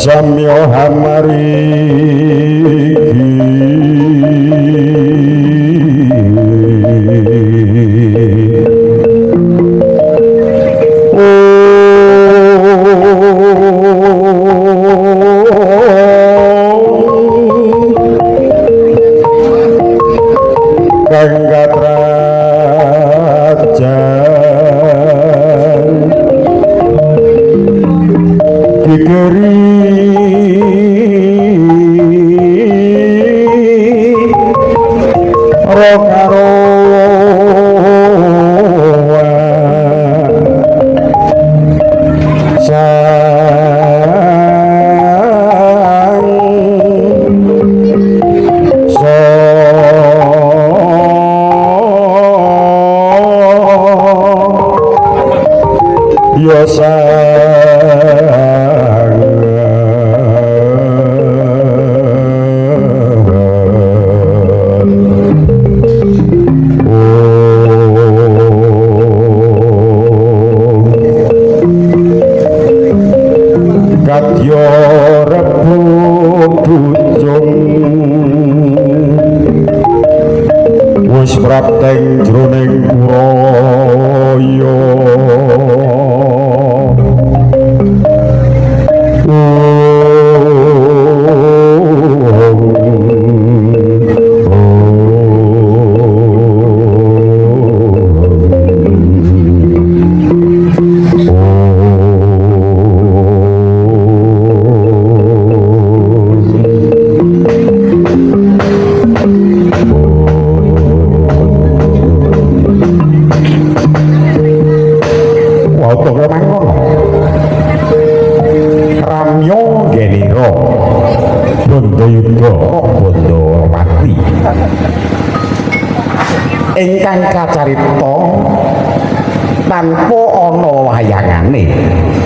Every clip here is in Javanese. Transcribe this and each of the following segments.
samya ingkang kacarita tanpa ana wayangane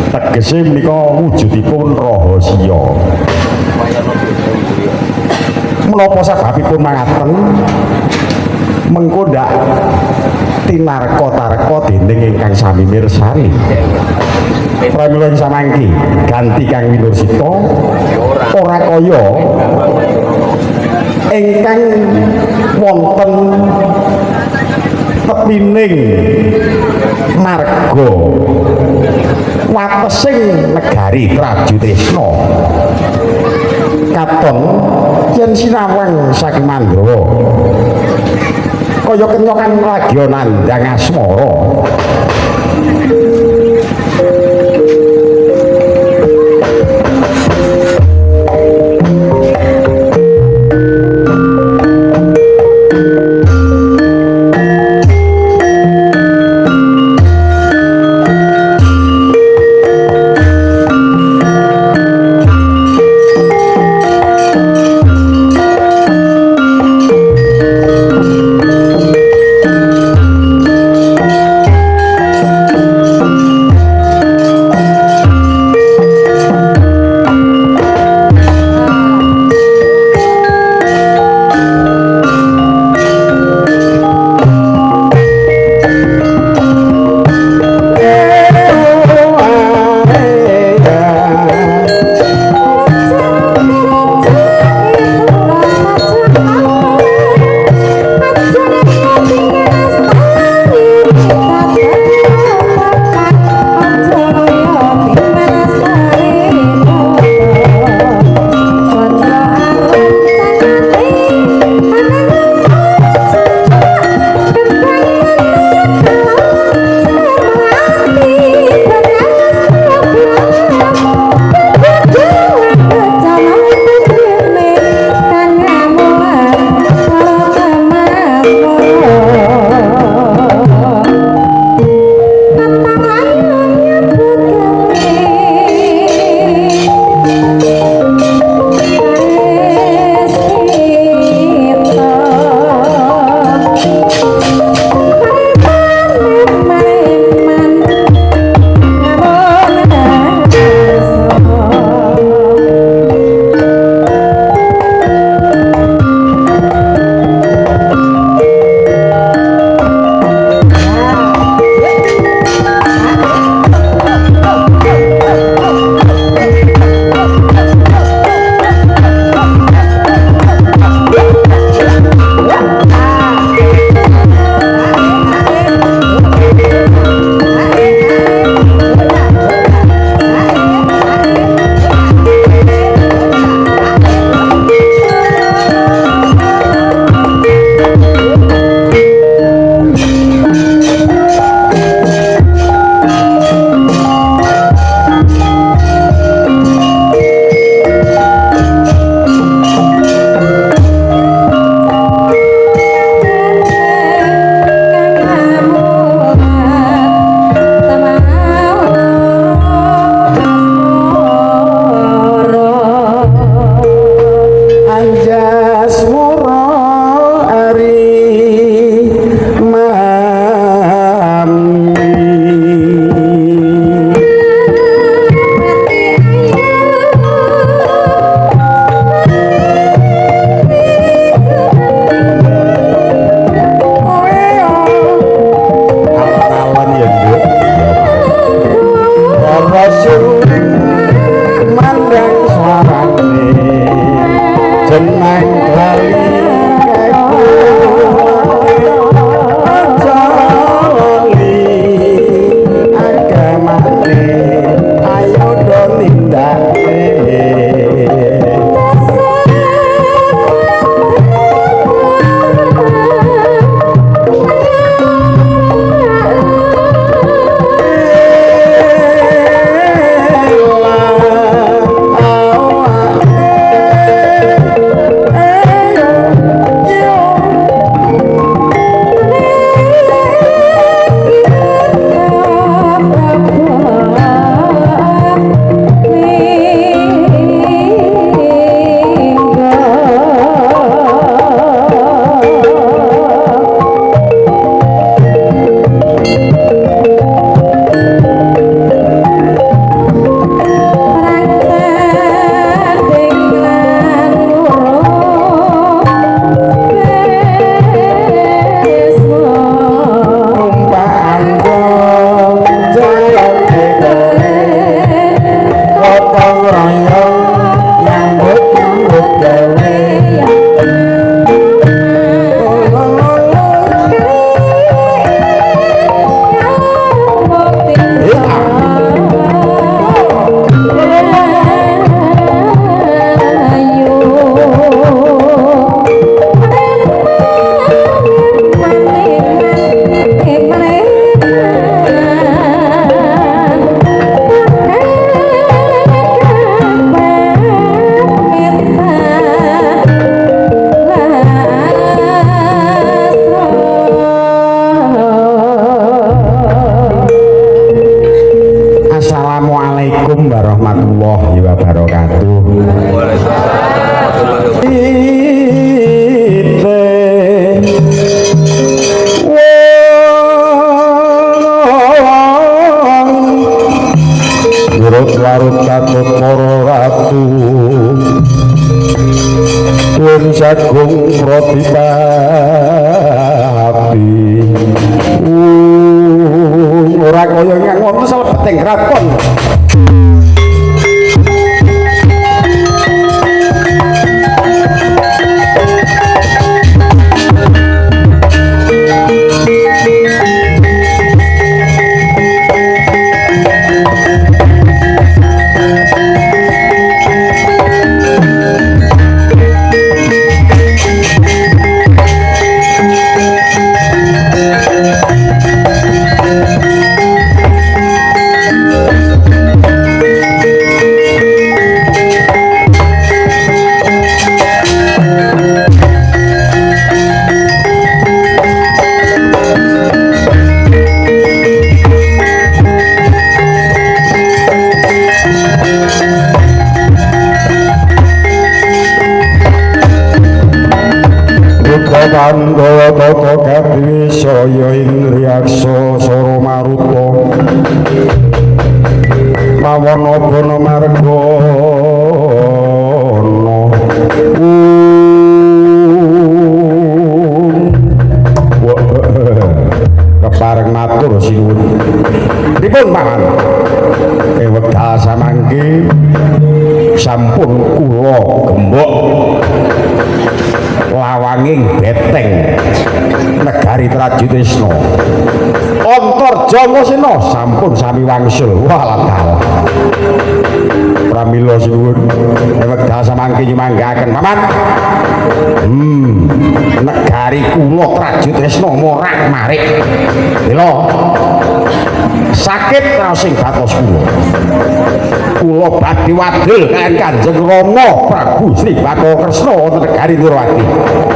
tegese menika wujudipun rahasia menapa sebabipun mangaten mengko ndak tinarka-tarka dening ingkang sami mirsani pramila samangke ganti Kang Winursita ora kaya ingkang wonten tepining marga watesing negari Trajutresna katon yen sinawang saking Mandrawa kaya kenyokan lagi nandhang asmara ayo do nindake Assalamualaikum warahmatullahi wabarakatuh. Urut warut katut para ratu Wen sagung pratipati ora kaya ngono salebeting kraton. Pandhawa tata kadhewe saya indriyaksa sara maruta mawana bana margana kepareng matur sinuwun pripun paman wekdal samangke sampun kula gembok lawanging beteng negari Trajutrisna Antarja Masena sampun sami wangsul waladal pramila sinuwun wekdal samangke nyumanggaken paman negari kula Trajutrisna morak-marik lha sakit raosing batos kula badhe wadul kaliyan Kanjeng Rama Prabu Sri Bathokresna wonten negari Durawati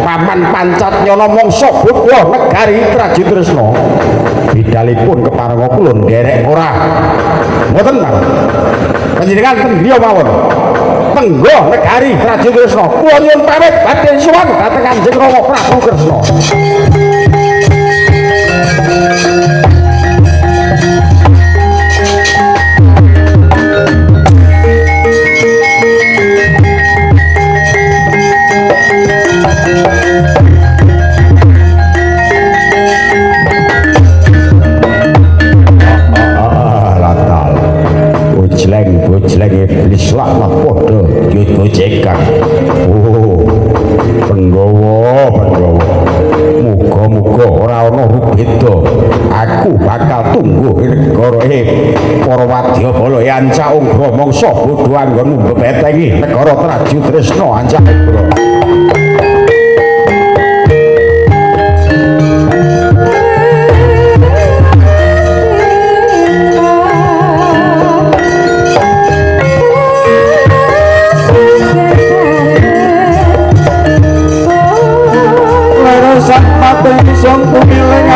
paman Pancatnyana mangsa buddha negari Trajutrisna bidalipun keparenga kula nderek ora mboten panjenengan ten griya mawon tenggo negari Trajutrisna kula nyuwun pamit badhe suwun dhateng Kanjeng Rama Prabu Kresna. Bojleng iblis lah padha digojekan. Oh, Pandhawa, muga-muga muga ora ana rubeda aku bakal tunggu negara para wadyabala yanca ugra mangsa bodho anggonmu bebetengi negara Traju Tresna ancak ugra Sang pumiling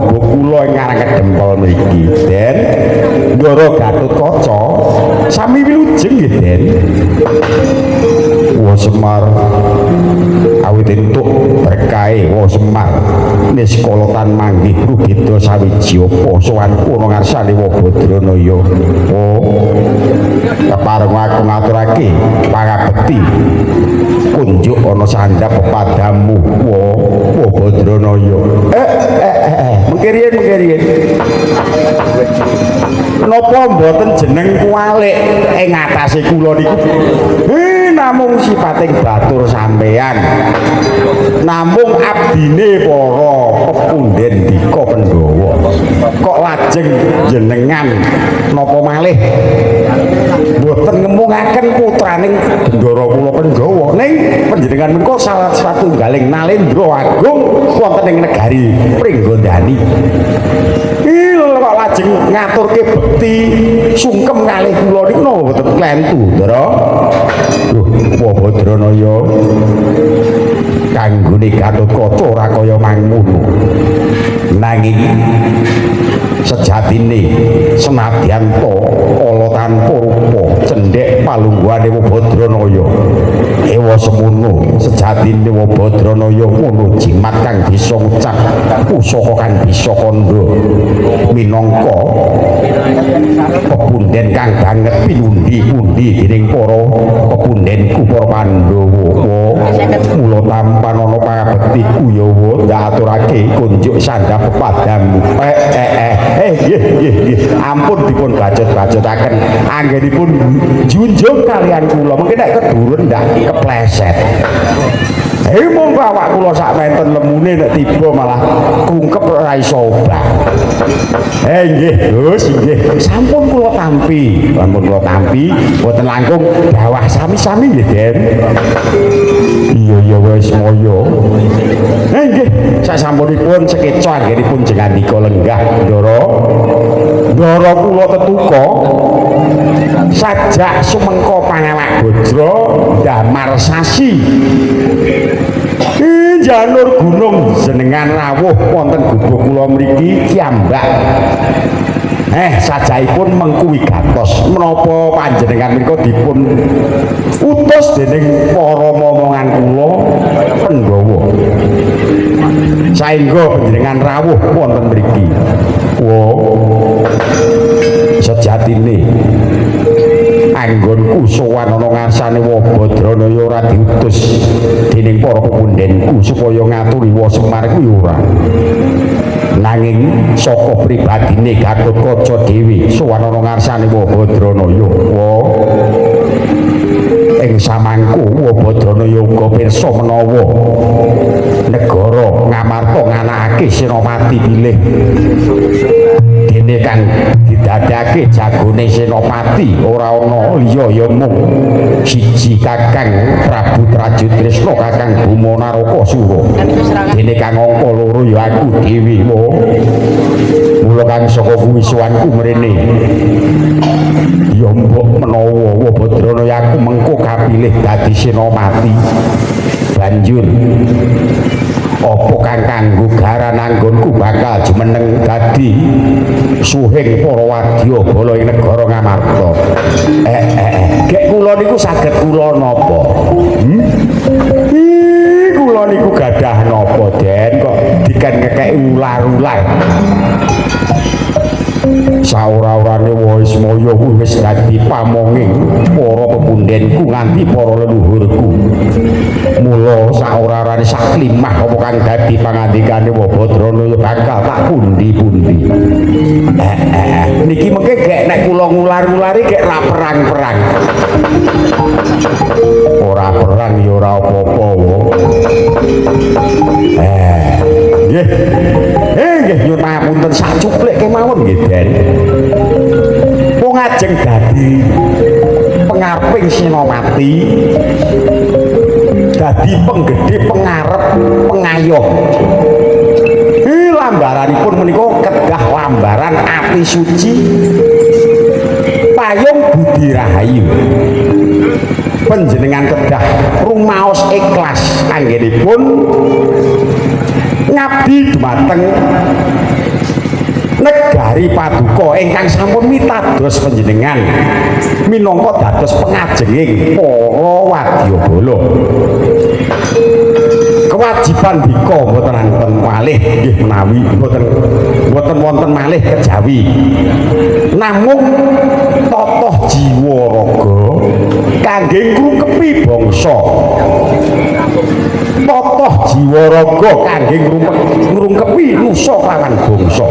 bobo kula ing ngarang kedempel mriki Den Ndara Gatotkaca sami wilujeng nggih Den Wa Semar awit entuk berkahe Wa Semar niskala manggih rubeda sawiji apa sowan ana ngarsane Wa Badranaya kepareng aku ngaturake pangabekti kunjuk ana sandhap pepadamu Wa Badranaya mengkirian napa mboten jeneng kualik ing atase kula niku namung sipating batur sampean namung abdine para pepunden Dika Pandhawa kok lajeng jenengan napa malih mboten ngemungaken putraning Bendara kula Pandhawa ning panjenengan menika salah satunggaling nalendra agung wonten ing negari Pringgondani kok lajeng ngaturke bekti sungkem kalih kula niku mboten klentu Ndara Wa Badranaya kanggone Gatotkaca ora kaya mangkono nanging sejatine senadyan to ala tanpa rupa cendhek palungguhane Wa Badranaya ewa semono sejatine Wa Badranaya ngono jimat kang bisa ngucap pusaka kang bisa kandha minangka pepunden kang banget pinundi-pundi dening para pepundenku para Pandhawa mula tampan ana pangabektiku ya ndaturake kunjuk sandhap pepadamu nggih ampun dipun bacot-bacotaken anggenipun junjung kalian kula mengki nek kedurun ndak kepleset monggo awak kula sak menten lemune nek tiba malah kungkep ora iso obah nggih Gus nggih sampun kula tampi mboten langkung dawah sami-sami nggih Den iya wis moyo nggih sasampunipun sekeca anggenipun jengandika lenggah Ndara kula tetuka sajak sumengka pangawak Bajra damar sasi janur gunung jenengan rawuh wonten gubuk kula mriki kiambak sajaipun mengkuwi gantos menapa panjenengan menika dipun utus dening para momongan kula Pandhawa saengga panjenengan rawuh wonten mriki sejatine anggonku sowan ana ngarsane Wa Badranaya ora diutus dening para pepundenku supaya ngaturi Wa Semar kuwi ora nanging saka pribadine Gatotkaca dhewe sowan ana ngarsane Wa Badranaya ing samangku Wa Badranaya uga pirsa menawa negara Ngamarta nganakake Senopati pilih dene kang didadake jagone Senopati ora ana liya ya mung siji Kakang Prabu Trajutrisna Kakang Bima Narakasura dene kang angka loro ya aku dhewe mula kang saka kuwi sowanku mrene ya mbok menawa Wa Badranaya aku mengko kapilih dadi Senopati banjur apa kang kanggo garan anggonku bakal jumeneng dadi suhing para wadya bala ing negara Ngamarta gek kula niku saged kula napa kula niku gadah napa Den kok dikan ngekeki ular-ular saora-orane Wismaya kuwi wis dadi pamonging para pepundenku nganti para leluhurku mula saora-orane sak limah apa kang dadi pangandikane Wa Badranaya bakal tak pundi-pundi niki mengke gek nek kula ngular-ulari gek ra perang-perang ora perang ya ora apa-apa nggih nggih nyuwun pangapunten sak cuplek kemawon nggih Den wong ajeng dadi pengareping Senopati dadi penggede pengarep pengayoh lambaranipun menika kedah lambaran ati suci payung budi rahayu panjenengan kedah rumaos ikhlas anggenipun ngabdi dumateng negari Paduka ingkang sampun mitados panjenengan minangka dados pengajenging para wadyabala. Kewajiban bika mboten wonten malih nggih menawi mboten wonten malih kejawi. Namung totoh jiwa raga kangge ngrukepi bangsa. Totoh jiwa raga kangge ngrungkepi nusa lawan bangsa.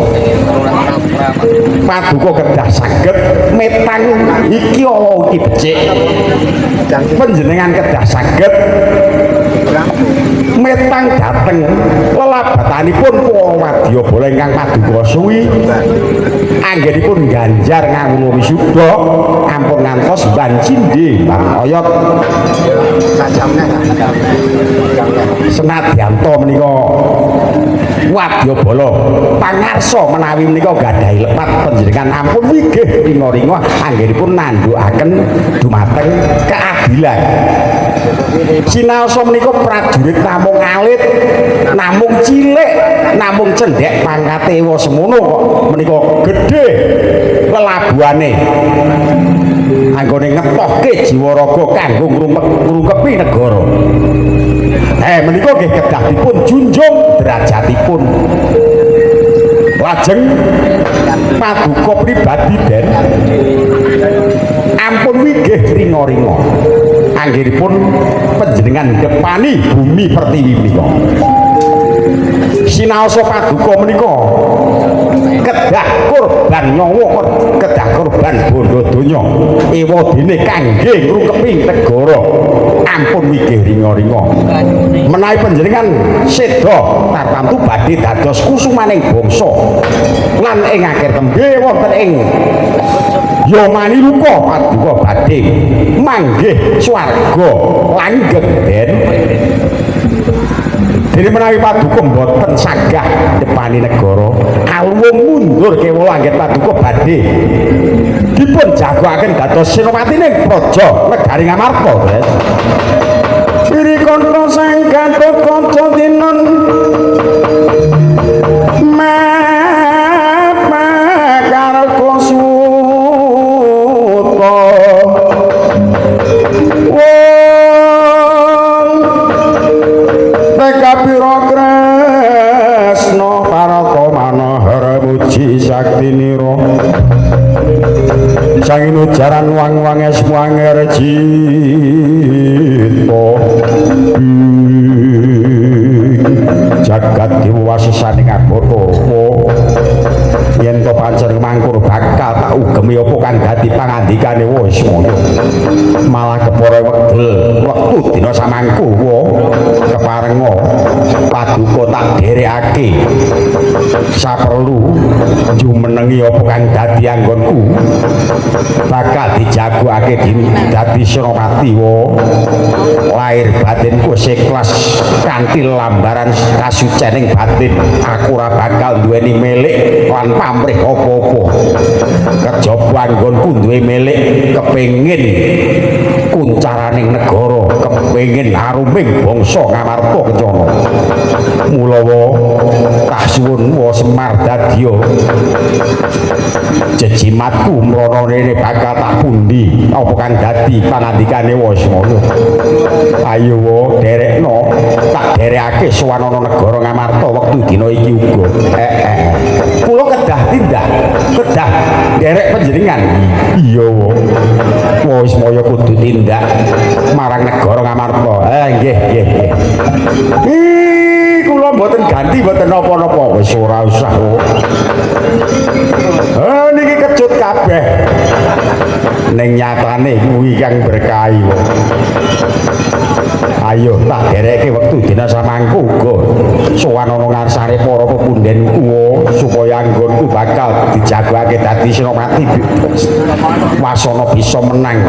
Paduka kedah saged metang iki ala iki becik. Panjenengan kedah saged metang dhateng lelabatanipun para wadyabala ingkang Paduka suwi anggenipun ganjar ngawula wisuda ampun ngantos ban cindhe ban oyot senadyanto menika wadyabala pangarsa menawi menika gadhahi lepat panjenengan ampun wigih ringa-ringa anggenipun nandukaken dumateng keadilan. Sinaosa menika prajurit namung alit, namung cilik, namung cendhek pangkate wa semono kok menika gedhe lelabuhane anggone ngetohke jiwa raga kanggo ngrungkepi negara. Menika nggih kedah dipun junjung derajatipun. Lajeng Paduka pribadi den ampun wigih ringa-ringa anggenipun panjenengan depani bumi pertiwi menika. Sinaosa Paduka menika kedah korban nyawa, kedah korban bondo donya ewadene kangge ngrungkepi negara. Ampun wigih ringa-ringa menawi panjenengan seda tartamtu badhe dados kusumaning bangsa lan ing akhir tembe wonten ing Yomani luka Paduka badhe manggih swarga langgeng den. Dene menawi Paduka mboten sagah depani negara alung mundur kewala anggen Paduka badhe dipun jagoaken dados senopatining praja negari Ngamarta guys. Wirikanta sang Gatotkaca tinon sangin ujaran wang-wange swanger cita jagat diwasesaning agara yen to pancen mangkur bakal tak ugemi apa kang dadi pangandikane Wismaya malah kepara wektu dina samangku keparenga Paduka tak dherekake saperlu jumenengi apa kang dadi anggonku bakal dijagoake dadi senopati lahir batinku ikhlas kanthi lambaran kasucening batin aku ora bakal duweni milik lan pamrih apa-apa kejaba anggonku duwe milik kepengin kuncaraning negara kepengin aruming bangsa Ngamarta kencana mula tak suwun Semar Dadya jejimatku mrono rene bakal tak pundi apa kang dadi panandikane Wismaya. Ayo derekno tak derekake sowan ana negara Ngamarta wektu dina iki uga. Kula kedah tindak, kedah derek panjenengan. Iya Wismaya kudu tindak marang negara Ngamarta. Nggih, nggih, nggih. Kula mboten ganti mboten napa-napa wis ora usah. Niki kecut kabeh. Ning nyatane kuwi kang berkahi. Ayo tak dereke wektu dina samangku uga sowan ana ngarsane para pepundhenku supaya anggonku bakal dijagoake dadi senopati wasana bisa menang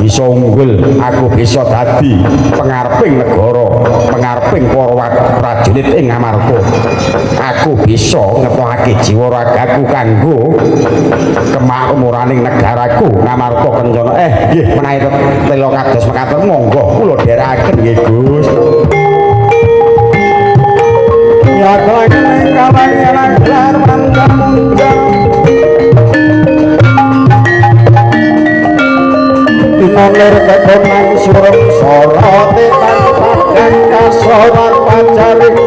bisa unggul aku bisa dadi pengareping negara pengareping para prajurit ing Ngamarta aku bisa ngetokake jiwa ragaku kanggo kemakmuraning negaraku Ngamarta kencana nggih menawi tela kados mekaten monggo kula dherekaken nggih Gus. Ya Kalangan kalangan agar mantap muncul Dinolir kekonang surem sorote tanpakan kasoran pacaring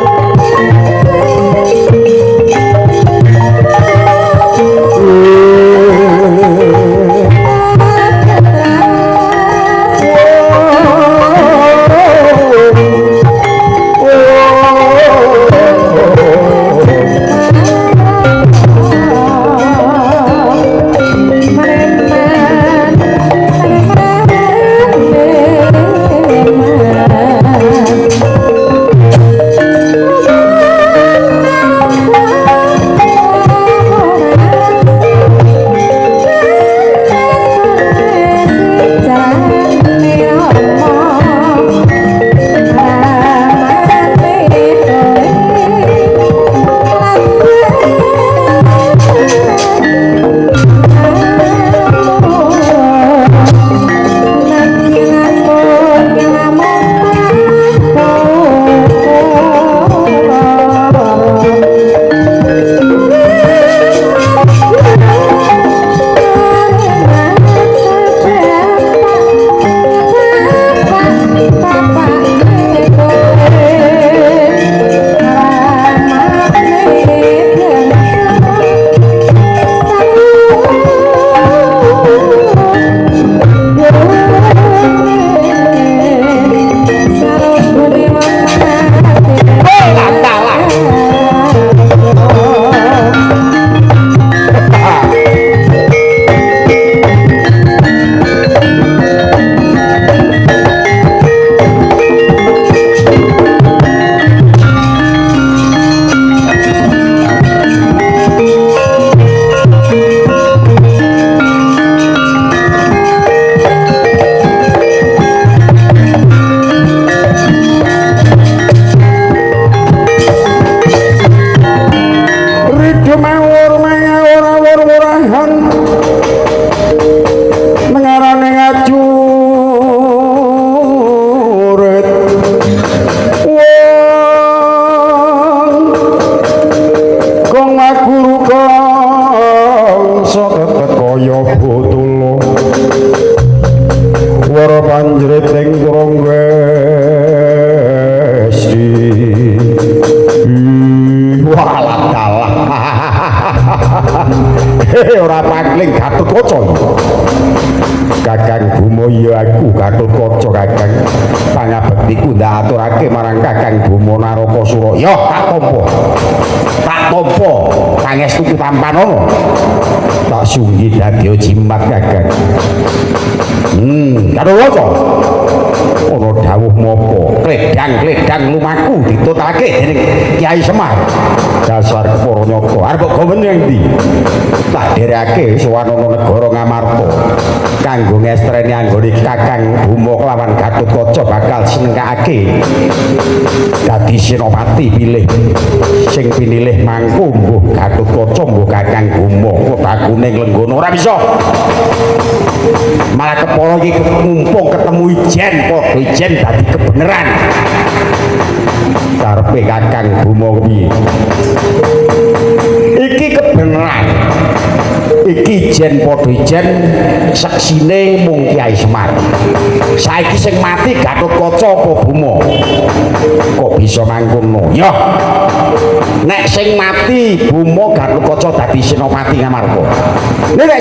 ora pangling Gatotkaca Kakang Buma ya aku Gatotkaca Kakang pangabektiku ndak aturake marang Kakang Buma Narakasura ya tak tampa pangestuku tampanono tak sunggi dadi jimat Kakang Gatotkaca ana dawuh mapa kledang lumaku ditutake dening Kyai Semar dasar para nyaka arep gawen ning ndi tak dereke sowan ana negara Ngamarta kanggo ngestreni anggone Kakang Buma kelawan Gatotkaca bakal senengake dadi senopati pilih sing pinilih mangko mbuh Gatotkaca mbuh Kakang Buma kotakune nglenggana ora bisa malah kepala iki mumpung ketemu ijen padha ijen dadi kebeneran karepe Kakang Buma kuwi iki kebeneran iki ijen padha ijen seksine mung Kyai Semar saiki sing mati Gatotkaca apa Buma kok bisa mangkono ya nek sing mati Buma Gatotkaca dadi senopati Ngamarta nek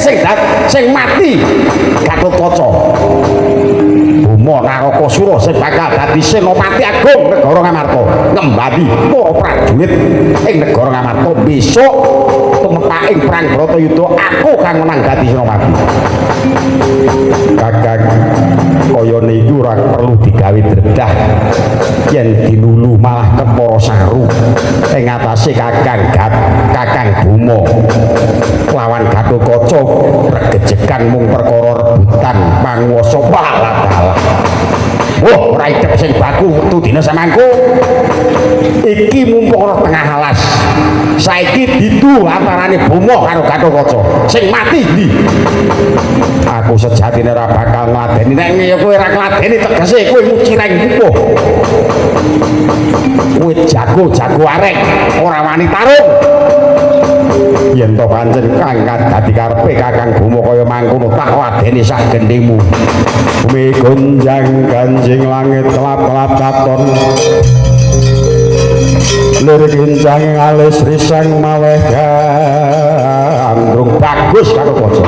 sing mati Gatotkaca Buma Narakasura sing bakal dadi senopati agung negara Ngamarta ngembani para prajurit ing negara Ngamarta besok tumepaking perang Bratayuda aku kang menang dadi senopati Kakang kaya niku ora perlu digawe dredah yen dinulu malah kepara saru ing atase Kakang Buma lawan Gatotkaca regejekan mung perkara rebutan panguwasa walah oh ora idep sing baku wektu dina samangku iki mumpung ana tengah alas saiki didu antarane Bomo karo Gatotkaca sing mati ndi aku sejatine ora bakal ngladeni nek kowe ora ngladeni tegese kowe mucireng pupuh kowe jago arek ora wani tarung yen to pancen kangkat dadi karepe Kakang Bomo kaya mangkono tak ladeni sak gendhingmu bumi gonjang ganjing langit kelap-kelap katon lirik kincang alis risang malih gandrung bagus Gatotkaca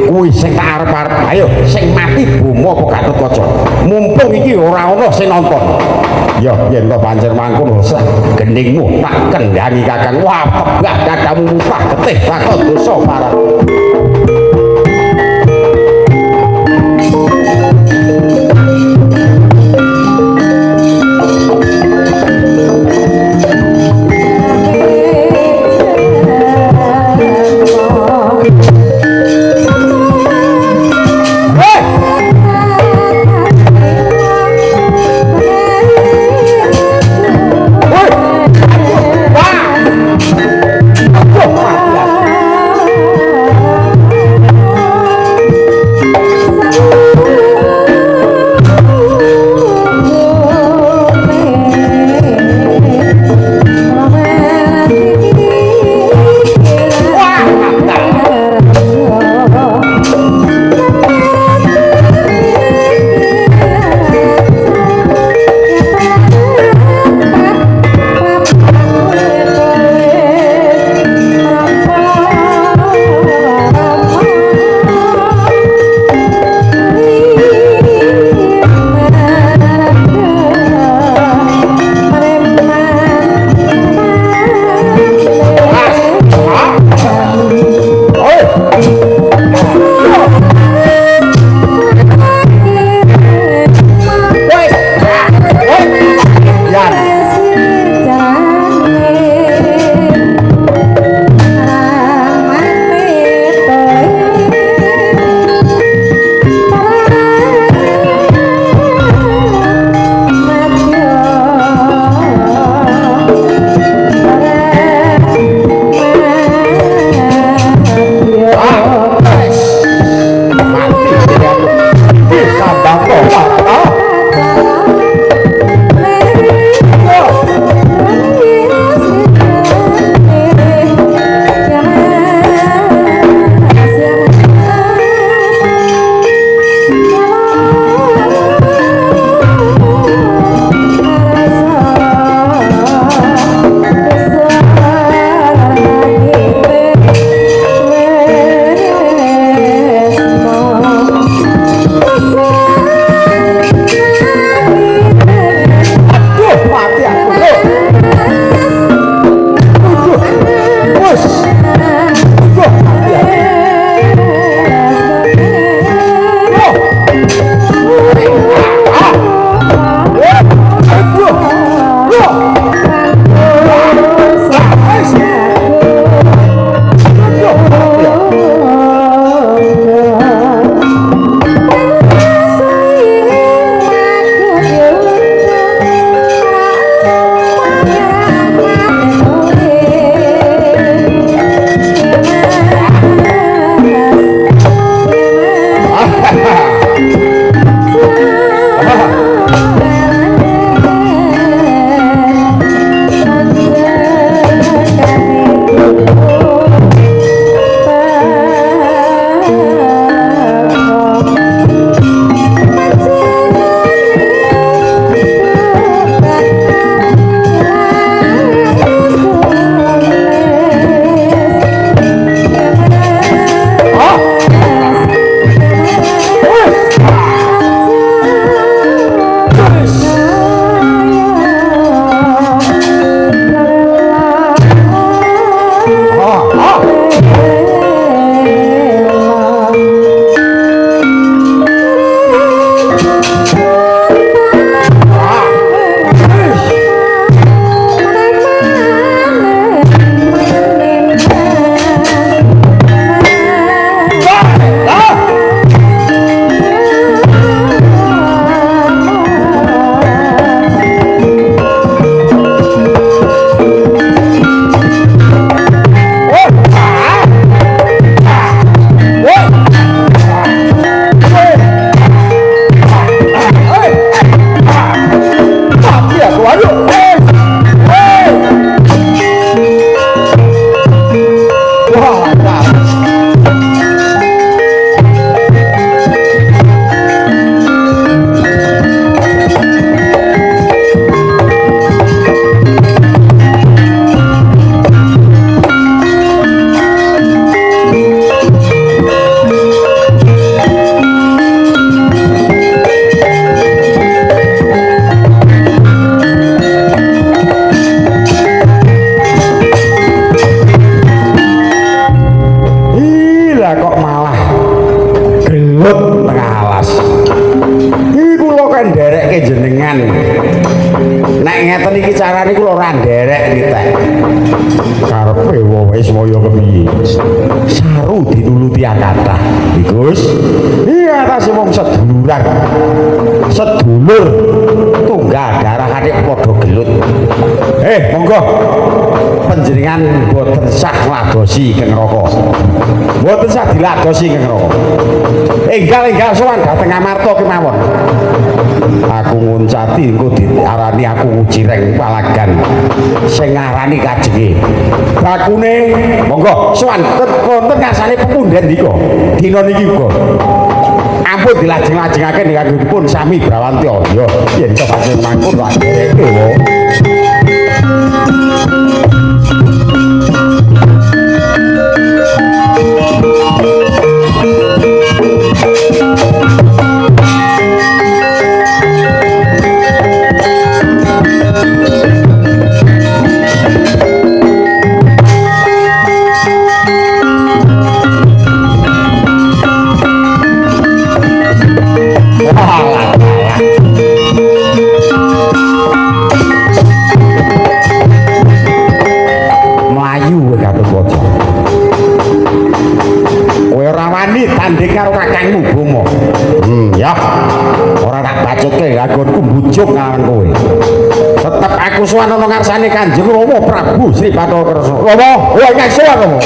kuwi sing tak arep-arep ayo sing mati Bomo apa Gatotkaca mumpung iki ora ana sing nonton ya yen to pancen mangkono sak gendhingmu tak kendhangi Kakang wah tebak kakangmu mupah getih takon dosa parah lah kok malah gelut tengah alas. Iki kula kan nderekke jenengan. Nek ngeten iki carane kula ora nderek iki teh. Karepe wis waya kepiye? Saru dinuluti kathah. Gus, iya ta sing wong seduluran. Sedulur tunggal darah adik padha gelut. Monggo panjenengan boten sah ngladosi ke neraka. Boten sah diladosi ke neraka. Enggal sowan dhateng Amarta kemawon. Aku nguncati engko diarani aku cireng palagan sing ngarani kajenge. Bakune monggo sowan wonten ngarsane pepundhen nika. Dina niki uga. Ampun dilajeng-lajengake kangge dipun sami Brawantya. Ya yen to pancen mangkon lak dereke wae. Tanding karo kakangmu Bomo. Ya. Ora tak bacutke agonku mbujuk ngawan kowe. Tetep aku sowan ana ngarsane Kanjeng Rama Prabu Sri Bathara Kresna. Rama, kowe ingkang sowan Rama.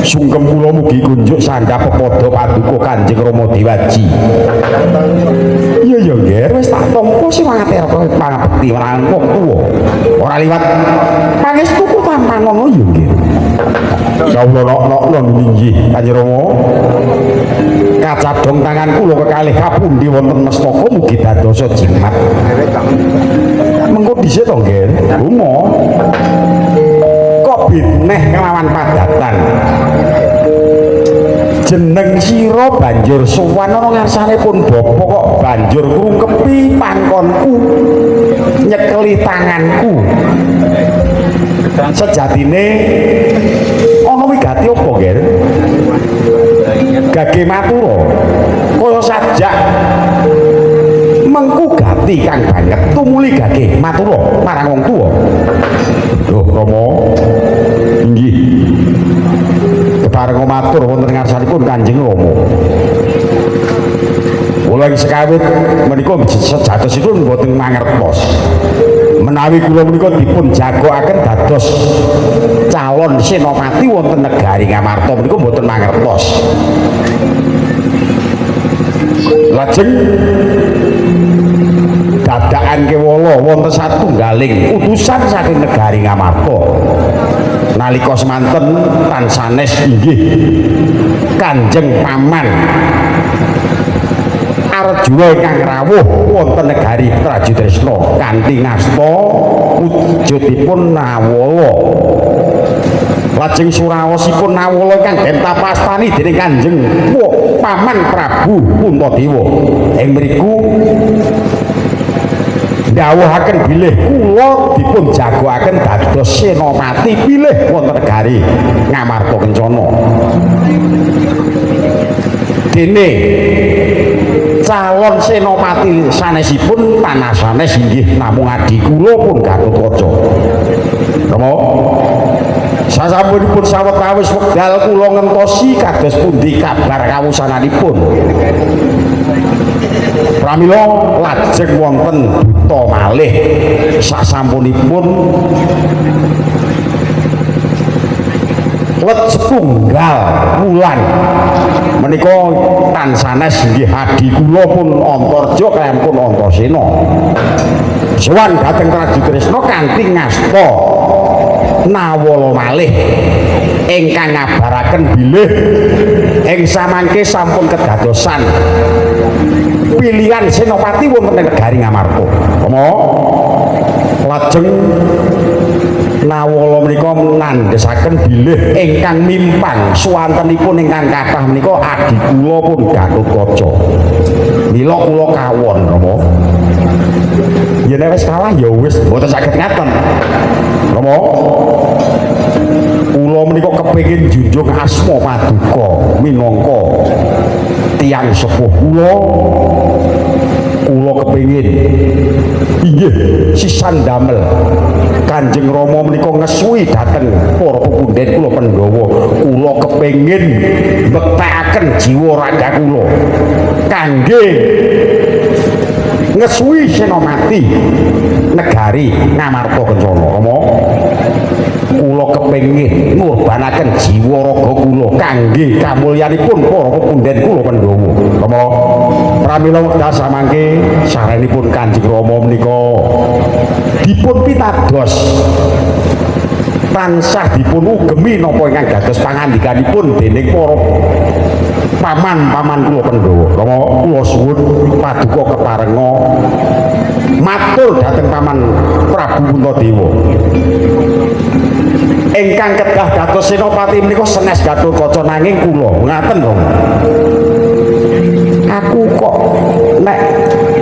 Sungkem kula mugi kunjuk sandhap pepodo paduka Kanjeng Rama Dewaji. Iya ya nggih, wis tak tampa sing ngate pangabekti marang wong tuwa. Ora liwat pangestuku tanpa ngono ya nggih. Ya Allah nok nggih Kanjeng Rama. Kacadhong tangan kula kekalih kapundi wonten mestaka mugi dadosa jimat. Mengko dhisik to nggih bunga kok bineh kelawan padatan jeneng sira banjur sowan ana ngarsanipun bapa kok banjur krungkepi pangkonku nyekeli tanganku sejatine ana wigati apa nggih gage matura kaya sajak mengku gati kang banget tumuli gage matura marang wong tuwa lho Rama inggih kepareng matur wonten ngarsanipun Kanjeng Rama kula ing sekawit menika sejatosipun boten mangertos menawi kula menika dipun jagokaken dados calon senopati wonten negari Ngamarta menika boten mangertos lajeng dadakan kewala wonten satunggaling utusan saking negari Ngamarta nalika semanten tan sanes inggih Kanjeng Paman Arjuna ingkang rawuh wonten negari Trajutresna kanthi ngasta wujudipun Nawala lajeng suraosipun Nawala ingkang den tapastani dening Kanjeng Paman Prabu Puntadewa ing mriku dawuhaken bilih kula dipun jagokaken dados senopati pilih wonten negari Ngamarta Kencana dene calon senopati sanesipun tanah sanes inggih namung adi kula pun Gatotkaca Rama sasampunipun sawetawis wekdal kula ngentosi kados pundi kabar kawusananipun pramila lajeng wonten buta malih sasampunipun let setunggal wulan menika tan sanes nggih adi kula pun Antarja kaliyan pun Antasena sowan dhateng Trajutresna kanthi ngasta Nawala malih ingkang ngabaraken bilih ing samangke sampun kedadosan pilihan senopati wonten negari Ngamarta Rama lajeng Nawala menika nandhesaken bilih ingkang mimpang suwantenipun ingkang kathah menika adi kula pun Gatotkaca mila kula kawon Rama yen wis kalah ya wis mboten saged ngaten Rama kula menika kepengin junjung asma paduka minangka tiyang sepuh kula kepengin inggih sisan damel Kanjeng Rama menika ngesuwi dhateng para pepundhen kula Pandhawa kula kepengin mbektekaken jiwa raga kula kangge ngesuwi senopati negari Ngamarta Kencana Rama kula kepengin ngurbanaken jiwa raga kula kangge kamulyanipun para pepundhen kula Pandhawa Rama pramila wekdal samangke sarenipun Kanjeng Rama menika dipun pitados tansah dipun ugemi napa ingkang dados pangandikanipun dening para paman-paman kula Pandhawa Rama kula suwun paduka keparenga matur dhateng Paman Prabu Puntadewa ingkang kedah dados senopati menika sanes Gatotkaca nanging kula ngaten dong aku kok nek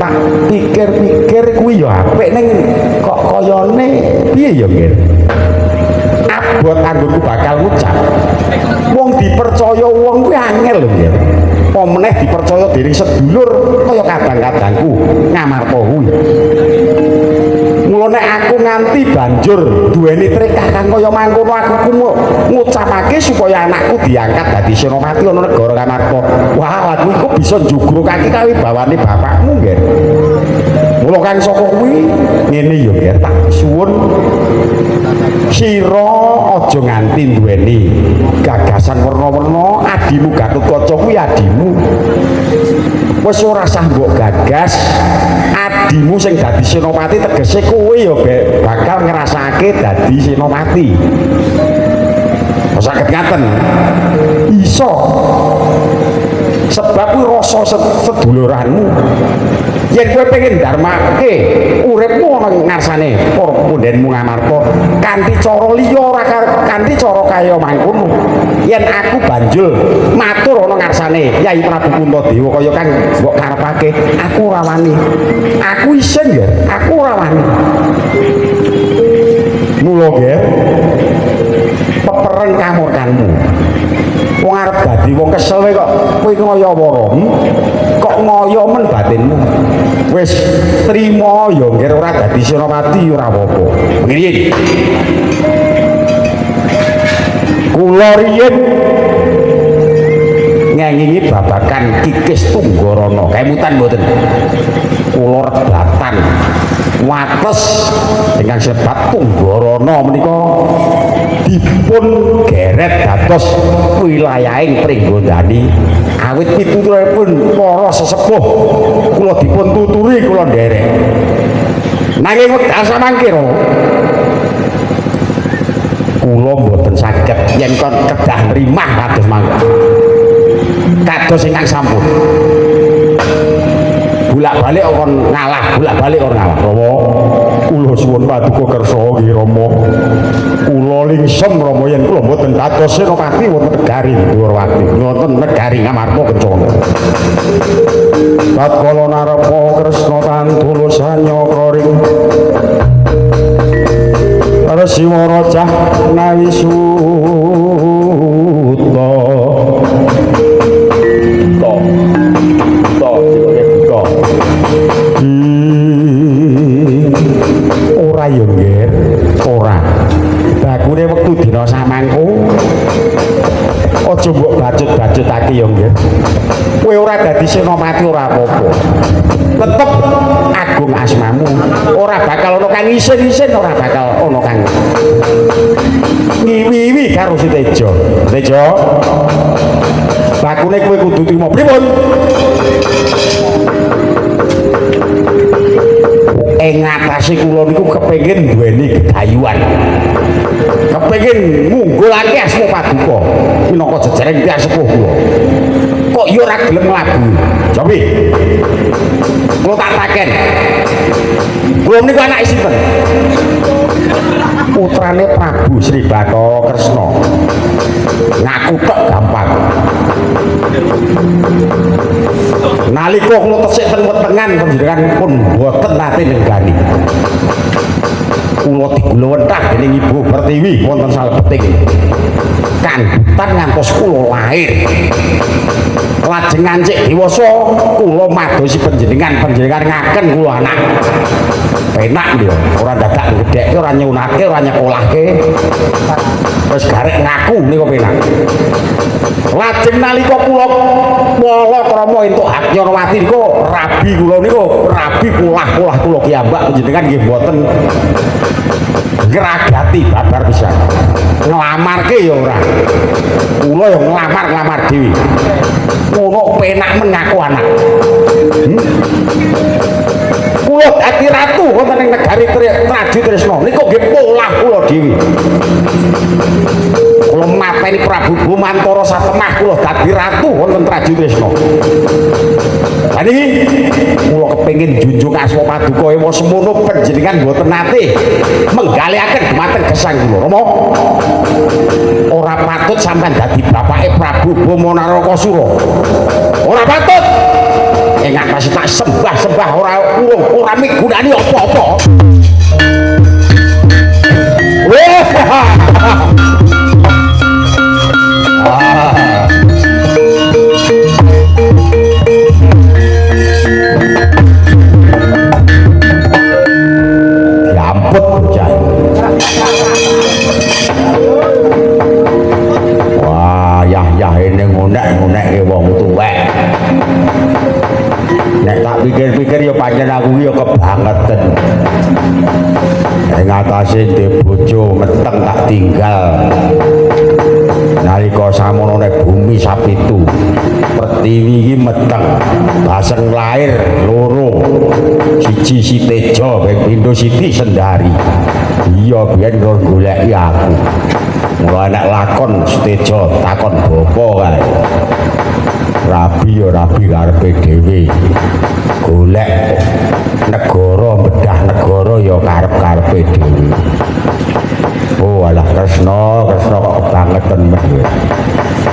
tak pikir-pikir kuwi ya apik ning kok kayane piye ya nggih abot anggonku bakal ngucap wong dipercaya wong kuwi angel lho nggih apa meneh dipercaya dening sedulur kaya kadang-kadangku Ngamarta kuwi mula nek aku nganti banjur duweni trekakan kaya mangkono aku ngucapake supaya anakku diangkat dadi senopati ana negara Ngamarta wah kuwi kok bisa njugrukake kawibawane bapakmu nggih mula kang saka kuwi ngene ya nggih tak suwun sira aja nganti duweni gagasan werna-werna adimu Gatotkaca kuwi adimu wis ora sah mbok gagas adimu sing dadi senopati tegese kowe ya bakal ngrasake dadi senopati saged ngaten iso sebab kuwi rasa seduluranmu yen kowe pengen dharmake uripmu ana ngarsane para pundhenmu Ngamarta kanthi cara liya ora kanthi cara kaya mangkono yen aku banjul matur ana ngarsane Yai Prabu Puntadewa kaya kang mbok karepake aku ora wani aku isin ya aku ora wani mula nggih peperen kamurkanmu wong arep dadi wong kesel kok kowe ngoyo wara kok ngoyo men batinmu wis trima ya ngger ora dadi senopati ora apa-apa ngriyen kula riyen ngengingi babakan Kikis Tunggarana kemutan mboten kula rebatan wates dengan sebat Tunggarana menika dipun geret dados wilayahing Pringgondani awit pituturipun para sesepuh kula dipun tuturi kula nderek nanging wekdal samangkira kula mboten saged yen kon kedah nrimah kados mangke kados ingkang sampun bolak-balik kon ngalah bolak-balik kon ngalah Rama kula suwun paduka kersa nggih Rama kula lingsem Rama yen kula mboten dados senopati wonten negari Durawati wonten negari Ngamarta Kencana tatkala narepa Kresna tantulus sanyaka ring Resiwa Raja Nawisuta ora yo nggih ora bakune wektu dina samangku aja mbok bacut-bacutake yo nggih kowe ora dadi senopati ora apa-apa tetep agung asmamu ora bakal ana kang isin-isin ora bakal ana kang ngiwi-iwi karo si Tejo bakune kowe kudu trima pripun ing ngatasé kula niku kepengin duweni gedayuan kepengin ngunggulake asma paduka minangka jejereng tiyang sepuh kula kok ya ora gelem mlabu cobi kula tak taken kula niku anak sinten putrane Prabu Sri Bathara Kresna ngaku tok gampang nalika kula tesih ten wetengan panjenengan pun boten nate nenggani kula digula wentah dening Ibu Pertiwi wonten salebeting kandutan ngantos kula lahir lajeng ngancik dewasa kula madosi panjenengan ngaken kula anak penak lho ora dadak gedhekke ora nyunake ora nyekolahke wis garek ngaku niku penak lajeng nalika kula wala krama entuk hak Nyarawati niku rabi kula niku rabi pulah-pulah kula kiambak panjenengan nggih mboten ngragati babar pisan nglamarke ya ora kula ya nglamar dhewe ngono penak mengaku anak kula dadi ratu wonten ing negari Traju Tresna niku nggih polah kula dhewe kula mateni Prabu Bumantara satemah kula dadi ratu wonten Traju Tresna niki kula kepengin junjung asma paduka ewa semono panjenengan mboten nate menggaliaken dhumateng gesang kula Rama ora patut sampean dadi bapake Prabu Bomonarokasura ora patut engak masih tak sembah ora migunani apa-apa diamput bocah wah yah ini ngunek-ngunek wong tuwek nek tak pikir-pikir ya pancen aku ya kebangetan ing atase ndek bojo meteng tak tinggal nalika samono nek bumi sapitu Pertiwi iki meteng baseng lair loro siji si Tejo ping pindho Siti Sendari iya biyen karo goleki aku Mula anak lakon seteja takon bapa kae. Rabi ya rabi karepe dhewe. Golek negara bedah negara ya karep-karepe dhewe. Oh alah Kresna kok kebangetan men.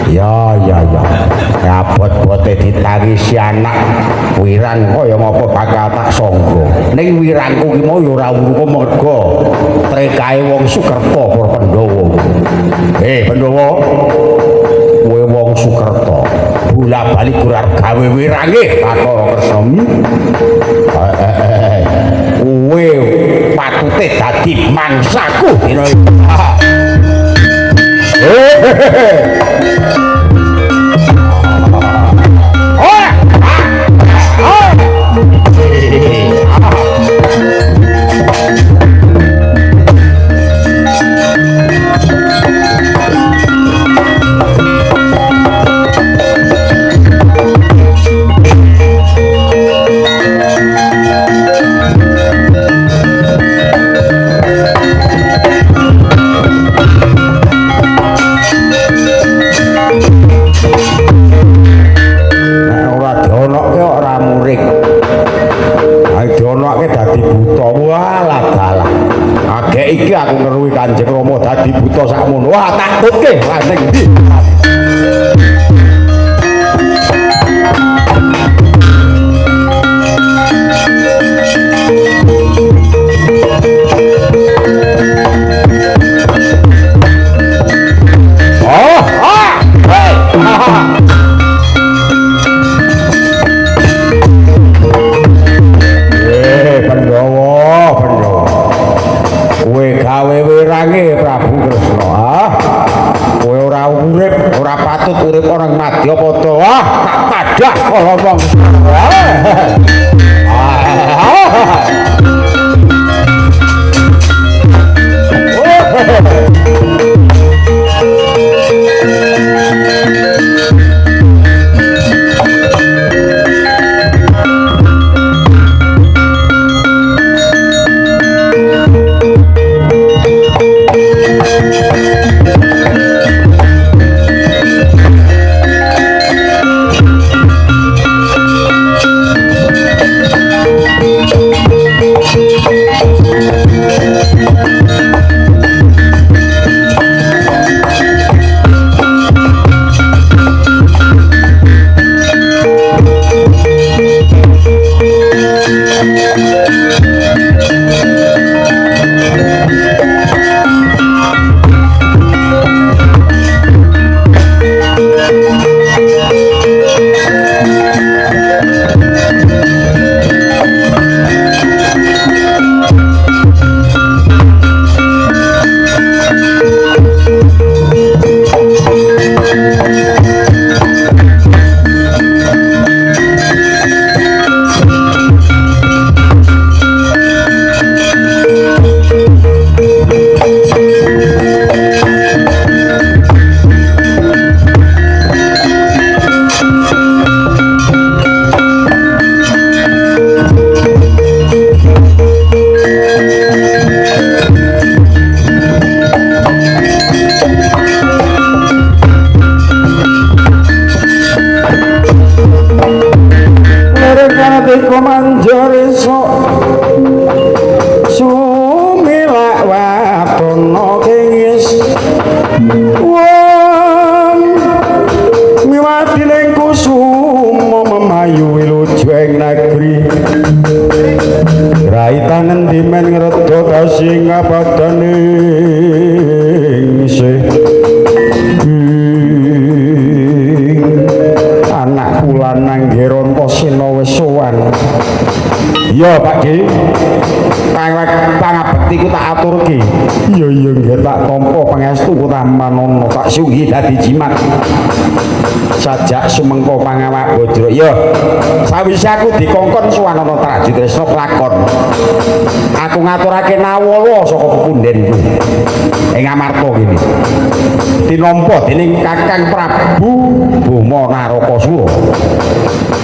Ya. Abot-bote ditangisi anak wiran kaya ngapa bakal tak sangga. Ning wirangku ki mau ya ora urung merga trekae wong Sukerta para Pandhawa. Pandhawa, kowe wong Sukerta, bola-bali kurar gawe wirange Bathara Kresna. Kowe patute dadi mangsaku dina iki. Iki aku ngeruhi Kanjeng Rama dadi buta sakmono. Wah, tak tutke lah ning ndi. Urip orang Madya Pada tak padah kalau ngomong. Ya Pak Ki, pangabektiku tak aturke. Iya nggih tak tampa pangestu kutah manono tak sunggi dadi jimat. Sajak sumengko pangawak Bajra. Ya, sawise aku dikongkon Suwanana Traji Tresna kelakon. Aku ngaturake nawala saka pepundhenku. Ing Amarta kene. Tinampa dening Kakang Prabu Boma Narakasura.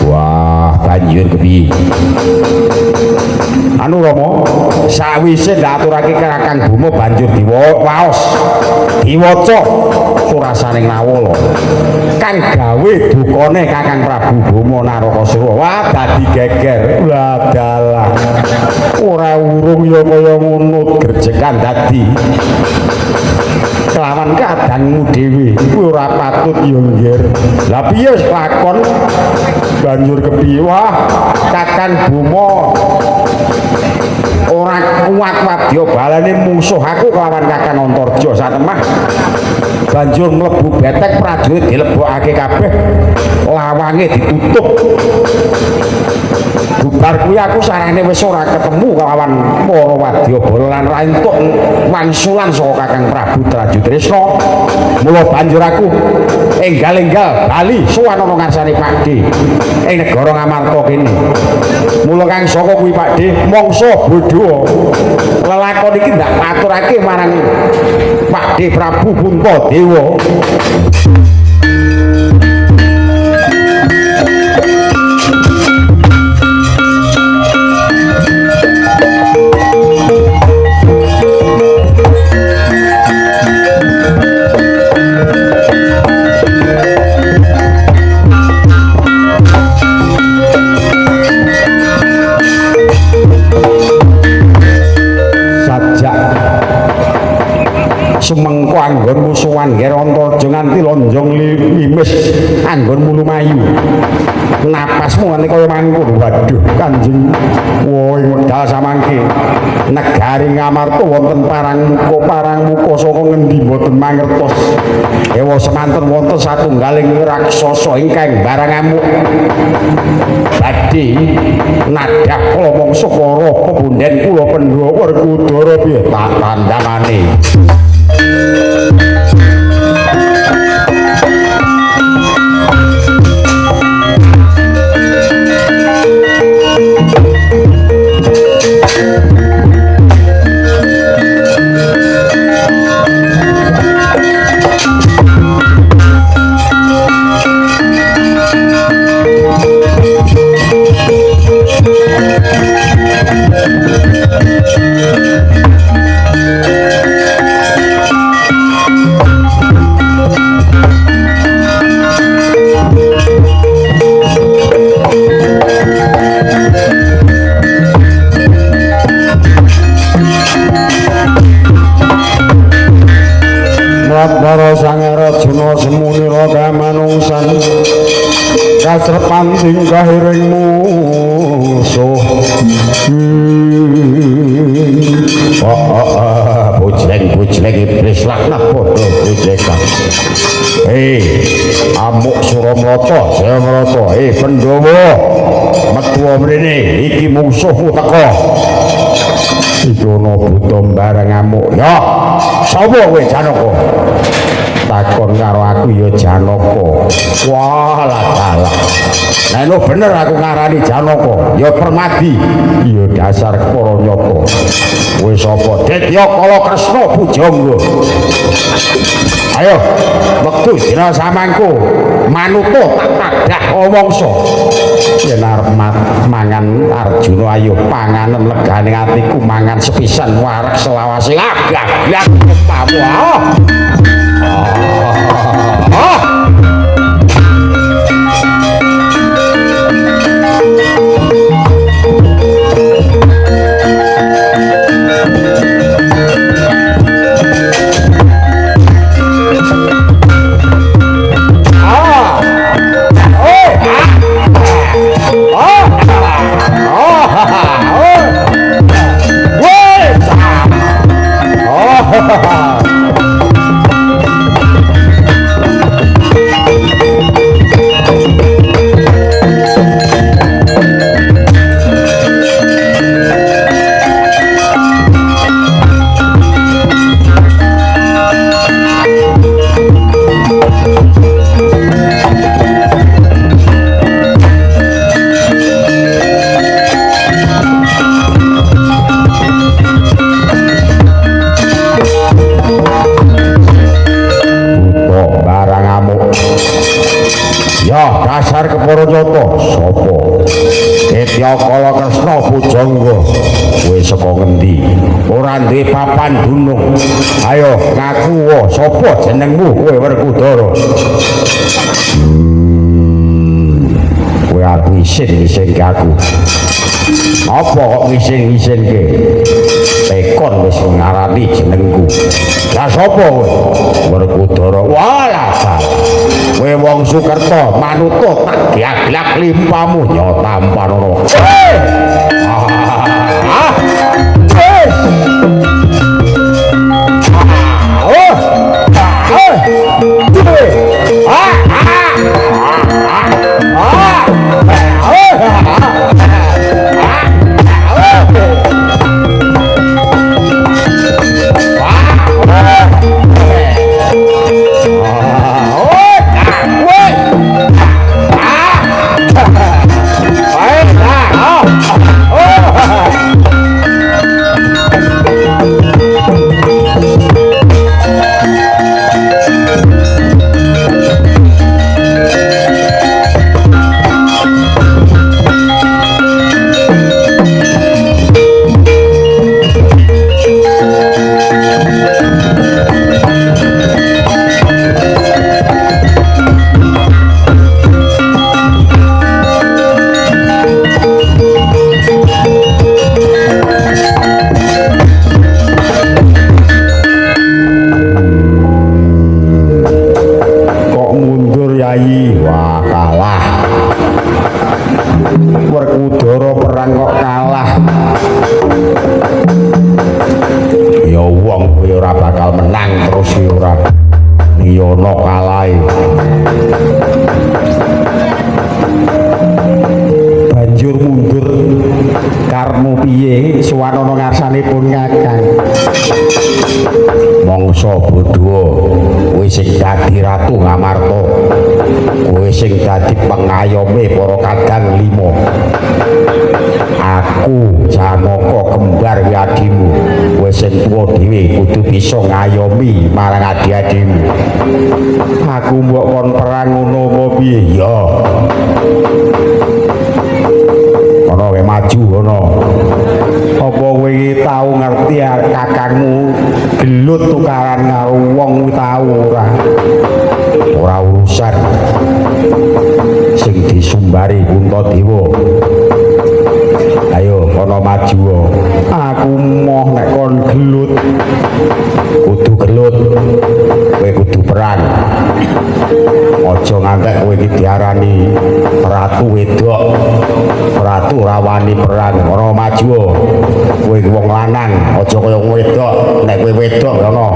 Wah, banjur kepiye? anu Rama sawise ndaturake Kakang Bima banjur waos diwaca surasaning Nawala kang gawe dukane Kakang Prabu Bima Narakasura wah dadi geger lah dalah ora urung ya kaya ngono gerjekan dadi kelawan keadaanmu dhewe kuwi ora patut ya nggir lah piye lakon banjur kepiye wah Kakang Bima ora kuat wadya balane musuh aku kelawan Kakang Antarja satemah banjur mlebu betek prajurit dilebokake kabeh lawange ditutup bubar kuwi aku sarane wis ora ketemu kelawan para wadyabala lan ra entuk wangsulan saka Kakang Prabu Trajutresna mula banjur aku enggal-enggal bali sowan ana ngarsane Pakde ing negara Ngamarta kene mula kang saka kuwi Pakde mangsa bodho lelakon iki ndak aturake marang Pakde Prabu Puntadewa sumengko anggon musuhan Nger Antarja nganti lonjong limis anggonmu lumayu napasmu nganti kaya mangkon waduh Kanjeng woi medal samangke negari Ngamarta wonten parang muka saka ngendi mboten mangertos ewa semanten wonten satunggaling raksasa ingkang barang amuk badhe nadah kula mangsa para pebunden kula Pandhawa Werkudara piye tak tandangane Para sangarajana semunira kamanungsan kasrepan tingkahiring musuh bojleng iblis laknat padha bojlekan amuk Suramrata Jayamrata Pandhawa metu mrene iki musuhmu teka Idana buta barang amuk ya sapa kowe Janaka takon karo aku ya Janaka wah lah nek bener aku ngarani Janaka ya Permadi ya dasar para nyata kowe sapa Detya Kala Kresna Pujangga ayo wektu dina samangku manuta tak tadah omongso yen arep mangan Arjuna ayo panganen legane atiku mangan sepisan warak selawase agak pamu Dasar kepara nyata sapa Detya Kala Kresna Pujangga ora duwe papan dunung. Ayo ngaku sapa jenengmu kowe Werkudara? Kowe arep ngisin-ngisinke aku. Apa kok ngisin-ngisinke? Tekon wis ngarani jenengku. Lah sapa kowe? Werkudara. Walah kowe wong Sukerta manut tak gaglak limpamu nyotampan ora. Werkudara perang kok kalah. Ya wong kowe ora bakal menang terus ora. Niyono kalahe. Banjur mundur karmu piye suwanana ngarsanipun Kakang. Mangsa Badwa kowe sing dadi ratu Ngamarta. Kowe sing dadi pengayome para kadang lima. Aku Janaka kembar adimu. Kowe sing tuwa dhewe kudu bisa ngayomi marang adi-adimu. Aku mbok kon perang ngono apa piye ya? Ana kowe maju ngono. Apa kowe tau ngerti kakangmu gelut tukaran karo wong tau ora? Ora urusan sing disumbari Kuntadewa. Ayo kono maju. Aku moh nek kon gelut. Kudu gelut. Kowe kudu perang. Aja ngantek kowe iki diarani ratu wedok. Ratu rawani perang. Ora maju. Kowe wong lanang, aja kaya wedok. Nek kowe wedok ngono.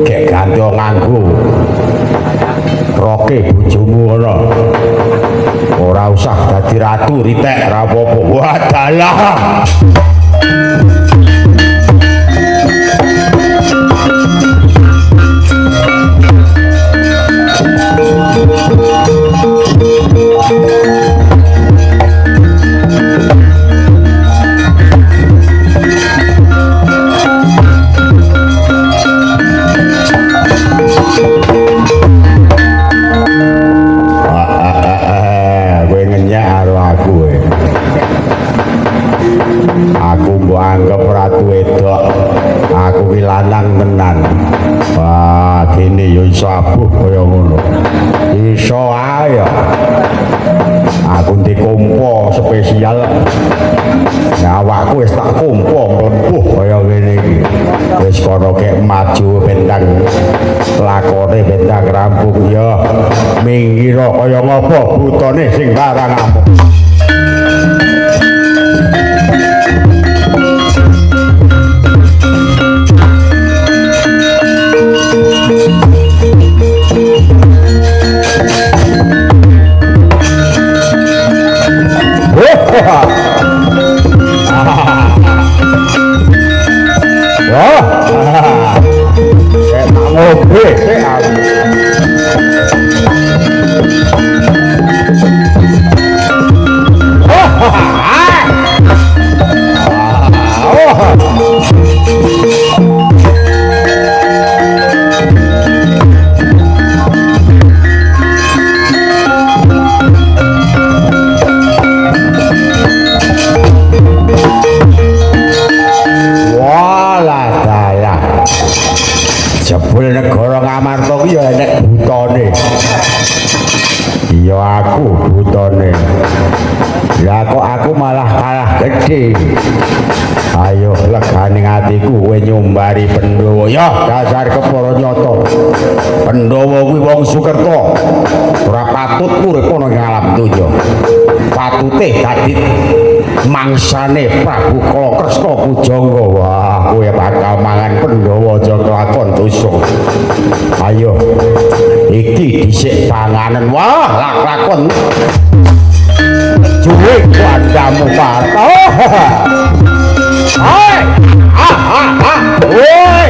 Gek ganti nganggo roke bojomu ngono. Ora usah dadi ratu ritek ora apa-apa. Wadalah. Anggap ratu wedok, aku ki lanang tenan. Wah, kene ya iso abuh kaya ngono. Iso ae ya. Aku ndek kompo spesial. Nah, awakku wis tak kompo mlempuh kaya ngene iki. Wis kono kek maju bendang lakone bendang rampung ya. Mingira kaya ngopo butone sing larang amuk. Ngamarta ku ya enek butone. Ya aku butone. Lah kok aku malah kalah gede. Ayo legane atiku kowe nyombari Pandhawa. Ya dasar kepara nyata. Pandhawa kuwi wong Sukerta. Ora patut urip ana ing alam donya. Patute dadi mangsane Prabu Kalakresna Pujangga. Wah, kowe bakal mangan Pandhawa aja kelakon dosa. Ayo. Iki dhisik panganan. Wah, lakon. Juwe kandamu Parto. Hai. Woi.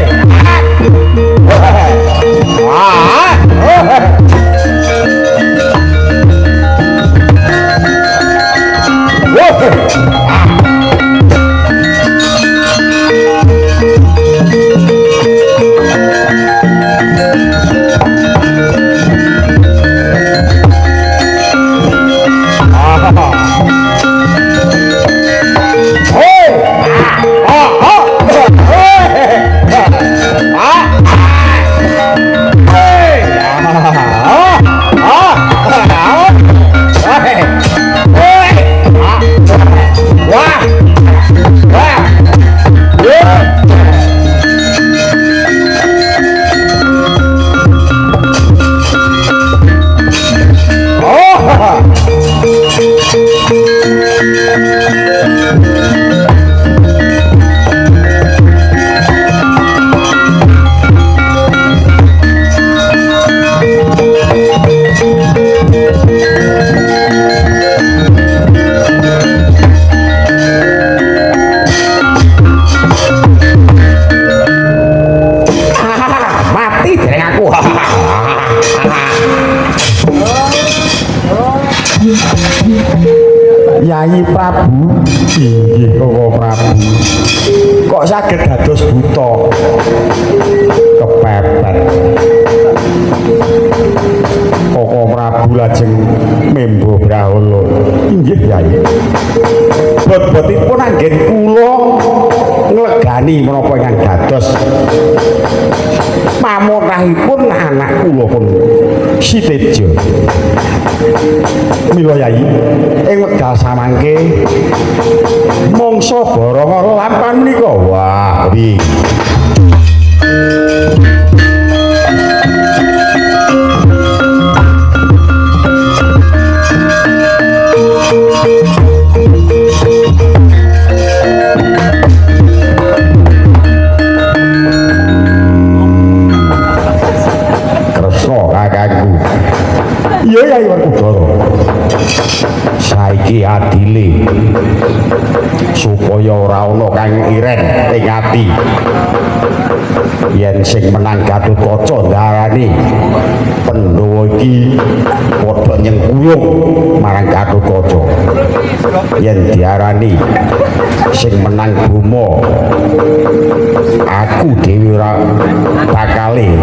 Yayi Prabu, inggih Koko Prabu. Kok saged dados buta? Kepepet. Koko Prabu lajeng membo Brahala. Inggih Yayi. Bot-botipun anggen kula nglegani menapa ingkang dados pamunrahipun anak kula pun Sitejo. Mila Yayi, ing wekdal samangke mangsa Baranga lampan menika. Wah, wi. Iya Yayi Werkudara. Saiki adile supaya ora ana kang iren ing ati. Yen sing menang Gatotkaca ndarani Pandhawa iki padha nyengkuyung marang Gatotkaca. Yen diarani sing menang Bima, aku dhewe ora bakale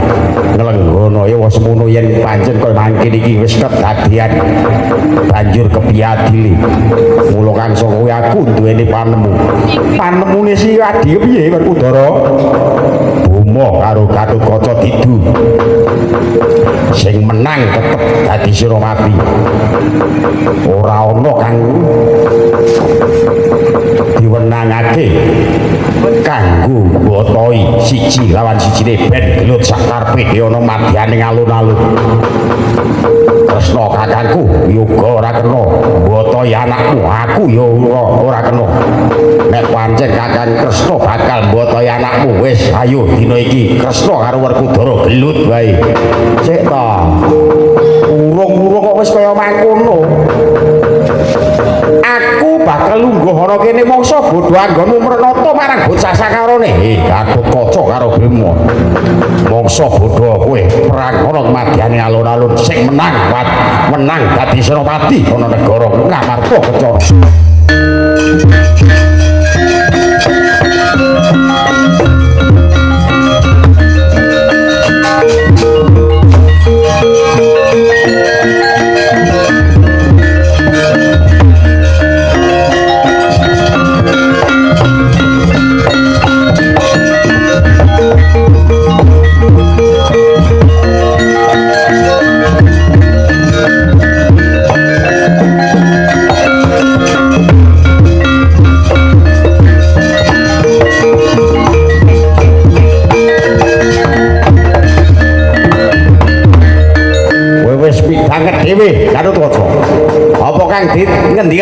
nglenggono ya wis ngono yen pancen kaya mangkene iki wis kedadian banjur kepiye adile. Mula kang saka kuwi aku duweni panemu. Panemune si adi piye Werkudara? Bima karo Gatotkaca didu. Sing menang tetep dadi Suramati. Ora ana kang diwenangake kanggo mbotoi siji lawan sijine ben gelut sak karepe ana madyaning alun-alun. Kresna kakangku yoga ora kena mbotoi anakmu, aku ya ora kena. Nek pancen Kakang Kresna bakal mbotoi anakmu, wis ayo dina iki Kresna karo Werkudara gelut wae. Sik ta. Urung-urung kok wis kaya mangkono. Aku bakal lungguh ana kene mangsa bodho anggonmu mrenata marang bocah sakarone. Gatotkaca karo Bima. Mangsa bodho kowe perang ana madyane alun-alun sing menang dadi Senopati ana negara Ngamarta Kencana.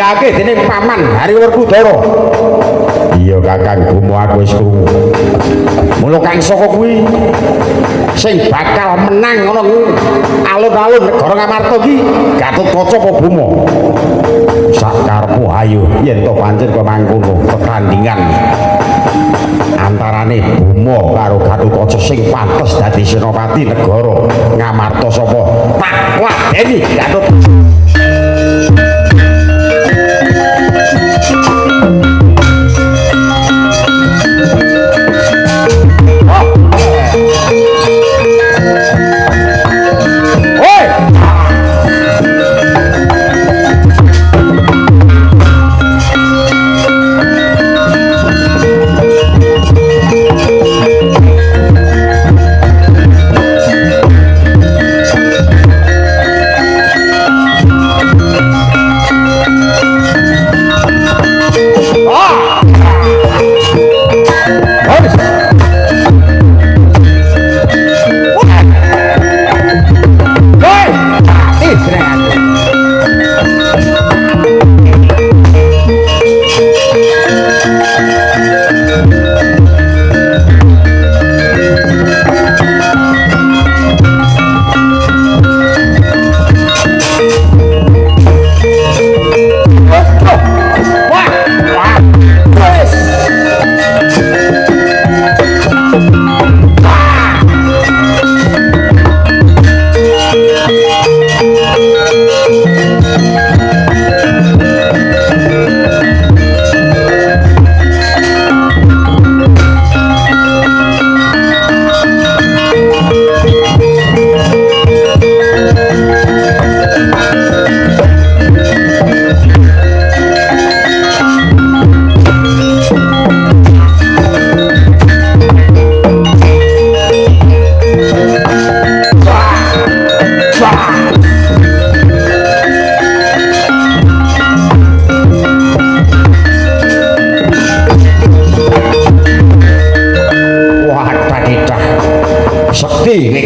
ditindakake dening Paman Hariwerkudara. Iya Kakang Gumo aku wis krungu. Mula kang saka kuwi sing bakal menang ana alun-alun negara Ngamarta iki Gatotkaca apa Bima. Sak karepmu ayo yen to pancen kok mangkono pertandingan antarane Bima karo Gatotkaca sing pantes dadi senopati negara Ngamarta sapa tak ladeni Gatotkaca.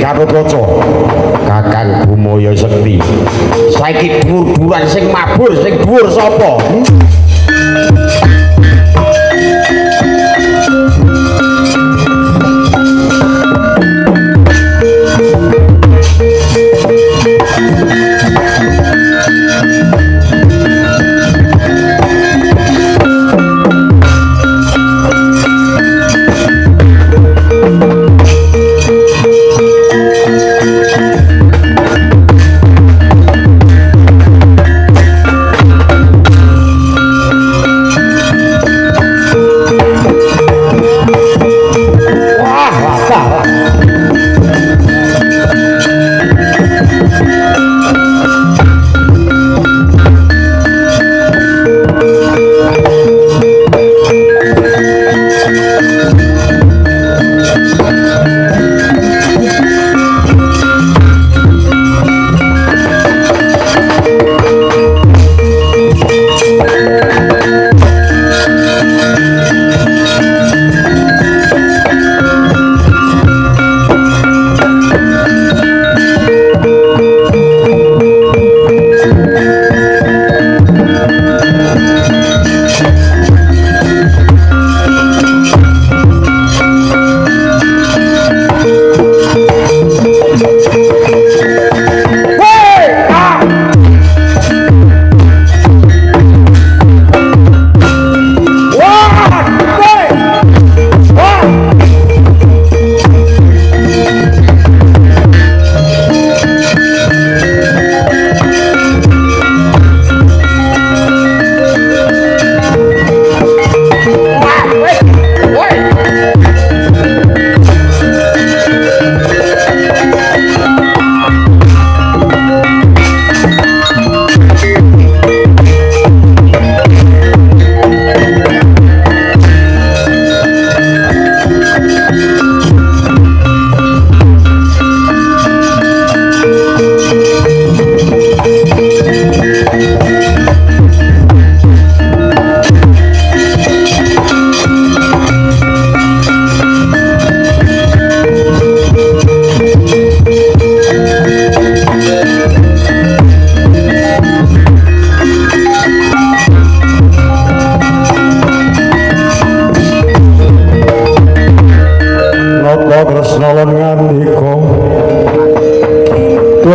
Gatotkaca Kakang Gumo ya sekti saiki dhuwur-dhuwuran sing mabur sing dhuwur sapa?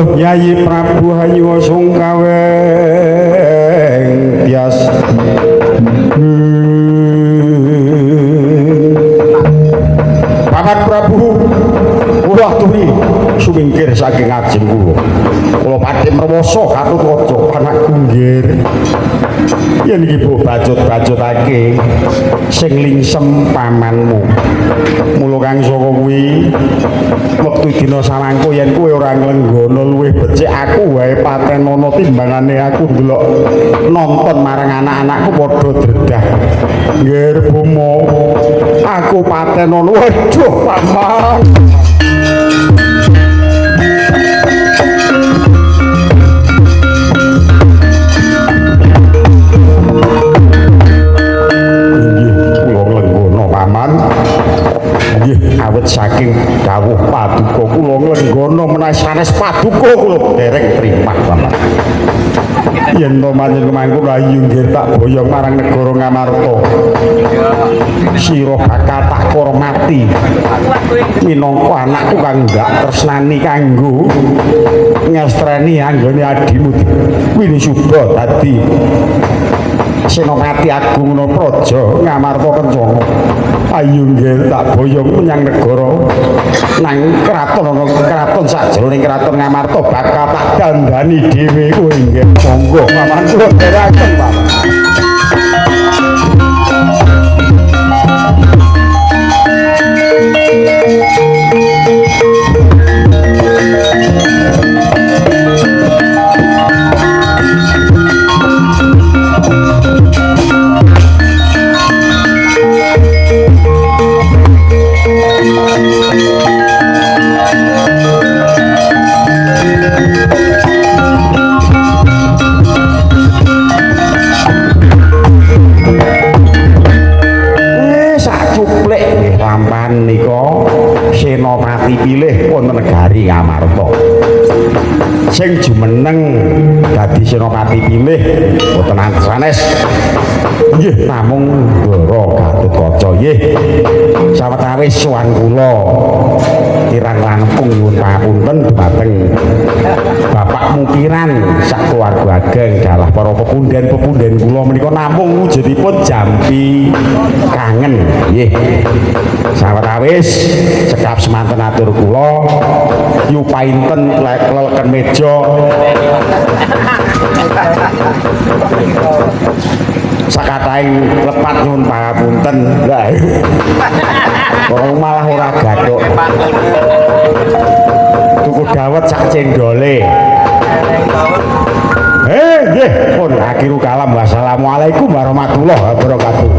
Duh Yayi Prabu Hanyu Sungkaweng tias Paman Prabu kula aturi sumingkir saking ajeng kula padhe mrewasa Gatotkaca anakku nggih yen iki mbok bajut-bajutake sing lingsem pamanmu mula kang saka kuwi wektu dina samangko yen kowe ora nglenggono luwih becik aku wae patenono timbangane aku ndelok nonton marang anak-anakku padha dredah nggih Bomo aku patenono waduh paman awet saking dawuh paduka kula nglenggana menawi sanes paduka kula dereng trimah paman yen to manjen mangku rayu nggih tak boyong marang negara Ngamarta sira bakal tak hormati minangka anakku kang ndak tresnani kanggo ngestreni anggone adimu kuwi suba dadi Senopati Agung Praja Ngamarta Kencana ayo nggih tak boyong menyang negara nang kraton sajroning kraton Ngamarta bakal tak dandani dhewe kowe nggih monggo paman kula dherekaken paman Senopati pilih wonten negari Ngamarta sing jumeneng dadi senopati pilih boten sanes nggih namung Ndara Gatotkaca nggih sawetawis sowan kula kirang langkung nyuwun pangapunten dumateng Bapak Mukiran sak keluarga ageng dalah para pepunden-pepunden kula menika namung wujudipun jampi kangen nggih sawetawis cekap semanten atur kula yupainten lelken meja sakataing lepat nyuwun pangapunten lha malah ora gathuk tuku dawet sak cendole nggih pun akhiru kalam wassalamualaikum warahmatullahi wabarakatuh